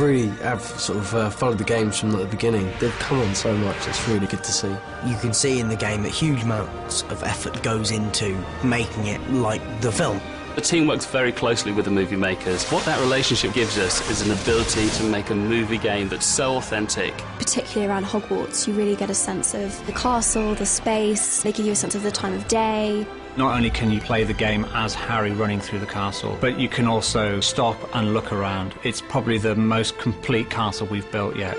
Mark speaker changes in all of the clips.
Speaker 1: really have sort of followed the games from the beginning. They've come on so much, it's really good to see.
Speaker 2: You can see in the game that huge amounts of effort goes into making it like the film.
Speaker 3: The team works very closely with the movie makers. What that relationship gives us is an ability to make a movie game that's so authentic.
Speaker 4: Particularly around Hogwarts, you really get a sense of the castle, the space. They give you a sense of the time of day.
Speaker 5: Not only can you play the game as Harry running through the castle, but you can also stop and look around. It's probably the most complete castle we've built yet.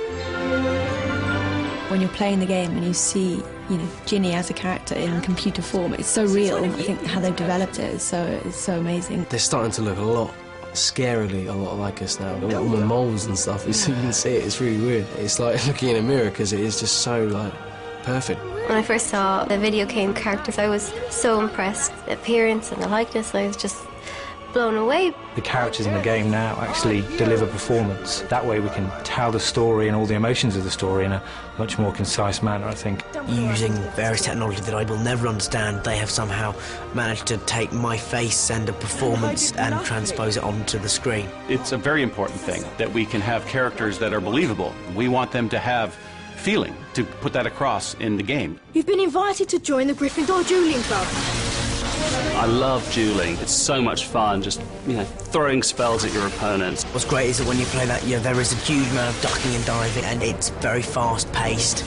Speaker 6: When you're playing the game and you see, you know, Ginny as a character in computer form, it's so real. I think how they've developed it is so amazing.
Speaker 1: They're starting to look a lot, scarily, a lot like us now. All the moles and stuff, you can see it, it's really weird. It's like looking in a mirror because it is just so, like, perfect.
Speaker 7: When I first saw the video game characters, I was so impressed. The appearance and the likeness, I was just blown away.
Speaker 5: The characters in the game now actually deliver performance. That way we can tell the story and all the emotions of the story in a much more concise manner, I think.
Speaker 2: Using various technology that I will never understand, they have somehow managed to take my face and a performance and transpose it onto the screen.
Speaker 8: It's a very important thing that we can have characters that are believable. We want them to have feeling, to put that across in the game.
Speaker 9: You've been invited to join the Gryffindor Dueling Club.
Speaker 3: I love dueling. It's so much fun, just, you know, throwing spells at your opponents.
Speaker 2: What's great is that when you play that, there is a huge amount of ducking and diving, and it's very fast-paced.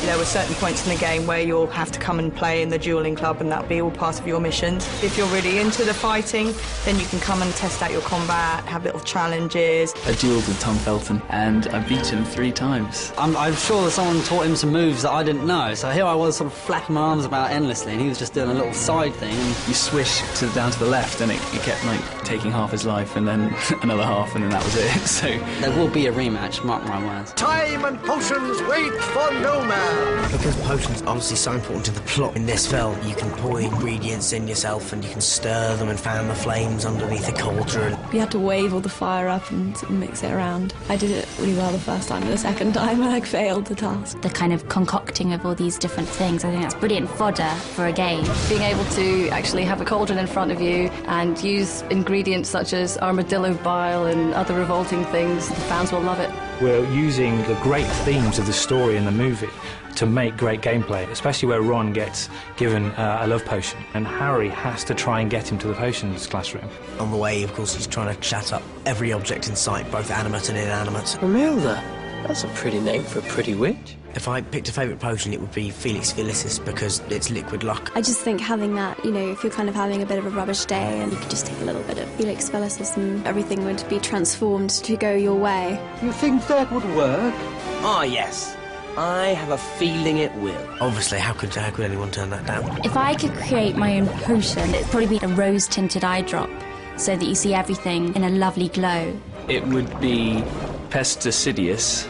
Speaker 10: There were certain points in the game where you'll have to come and play in the dueling club, and that'll be all part of your missions. If you're really into the fighting, then you can come and test out your combat, have little challenges.
Speaker 11: I duelled with Felton, and I beat him 3 times.
Speaker 12: I'm sure that someone taught him some moves that I didn't know, so here I was sort of flapping my arms about endlessly, and he was just doing a little side thing. And
Speaker 11: you swish down to the left, and it kept, like, taking half his life, and then another half, and then that was it. So
Speaker 12: there will be a rematch, mark my words.
Speaker 13: Time and potions wait for no man.
Speaker 2: Because potions are obviously so important to the plot in this film, you can pour the ingredients in yourself and you can stir them and fan the flames underneath a cauldron.
Speaker 6: You had to wave all the fire up and mix it around. I did it really well the first time, and the second time I failed the task.
Speaker 14: The kind of concocting of all these different things, I think that's brilliant fodder for a game.
Speaker 15: Being able to actually have a cauldron in front of you and use ingredients such as armadillo bile and other revolting things, the fans will love it.
Speaker 5: We're using the great themes of the story in the movie to make great gameplay, especially where Ron gets given a love potion, and Harry has to try and get him to the potions classroom.
Speaker 2: On the way, of course, he's trying to chat up every object in sight, both animate and inanimate.
Speaker 1: Romilda, that's a pretty name for a pretty witch.
Speaker 2: If I picked a favourite potion, it would be Felix Felicis, because it's liquid luck.
Speaker 4: I just think having that, you know, if you're kind of having a bit of a rubbish day and you could just take a little bit of Felix Felicis and everything would be transformed to go your way.
Speaker 13: You think that would work?
Speaker 16: Ah, yes. I have a feeling it will.
Speaker 2: Obviously, how could anyone turn that down?
Speaker 14: If I could create my own potion, it'd probably be a rose-tinted eye drop, so that you see everything in a lovely glow.
Speaker 11: It would be Pesticidious,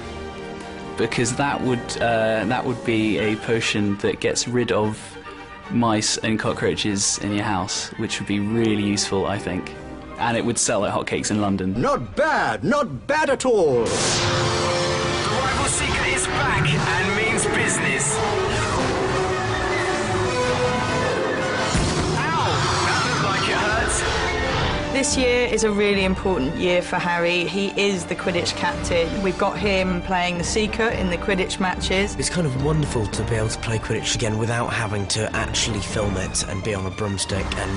Speaker 11: because that would be a potion that gets rid of mice and cockroaches in your house, which would be really useful, I think. And it would sell like hotcakes in London.
Speaker 13: Not bad at all.
Speaker 17: The rival seeker is back and means business. Ow! That looked like it hurts.
Speaker 10: This year is a really important year for Harry. He is the Quidditch captain. We've got him playing the Seeker in the Quidditch matches.
Speaker 2: It's kind of wonderful to be able to play Quidditch again without having to actually film it and be on a broomstick and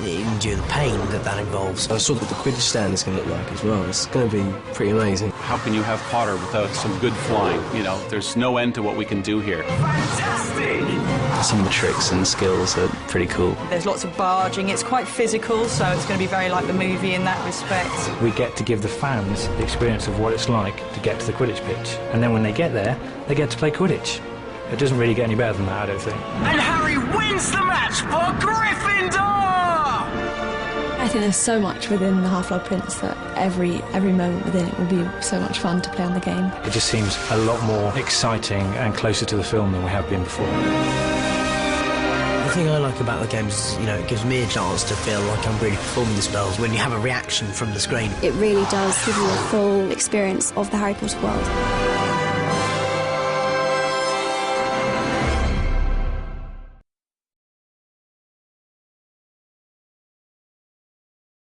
Speaker 2: endure the pain that involves.
Speaker 1: I saw what the Quidditch stand is going to look like as well. It's going to be pretty amazing.
Speaker 8: How can you have Potter without some good flying? You know, there's no end to what we can do here.
Speaker 17: Fantastic!
Speaker 11: Some of the tricks and skills are pretty cool.
Speaker 10: There's lots of barging. It's quite physical, so it's going to be very like the movie in that respect.
Speaker 5: We get to give the fans the experience of what it's like to get to the Quidditch pitch. And then when they get there, they get to play Quidditch. It doesn't really get any better than that, I don't think.
Speaker 17: And Harry wins the match for Gryffindor!
Speaker 6: I think there's so much within the Half-Blood Prince that every moment within it will be so much fun to play on the game.
Speaker 5: It just seems a lot more exciting and closer to the film than we have been before.
Speaker 2: The thing I like about the game is, you know, it gives me a chance to feel like I'm really performing the spells when you have a reaction from the screen.
Speaker 4: It really does give you a full experience of the Harry Potter world.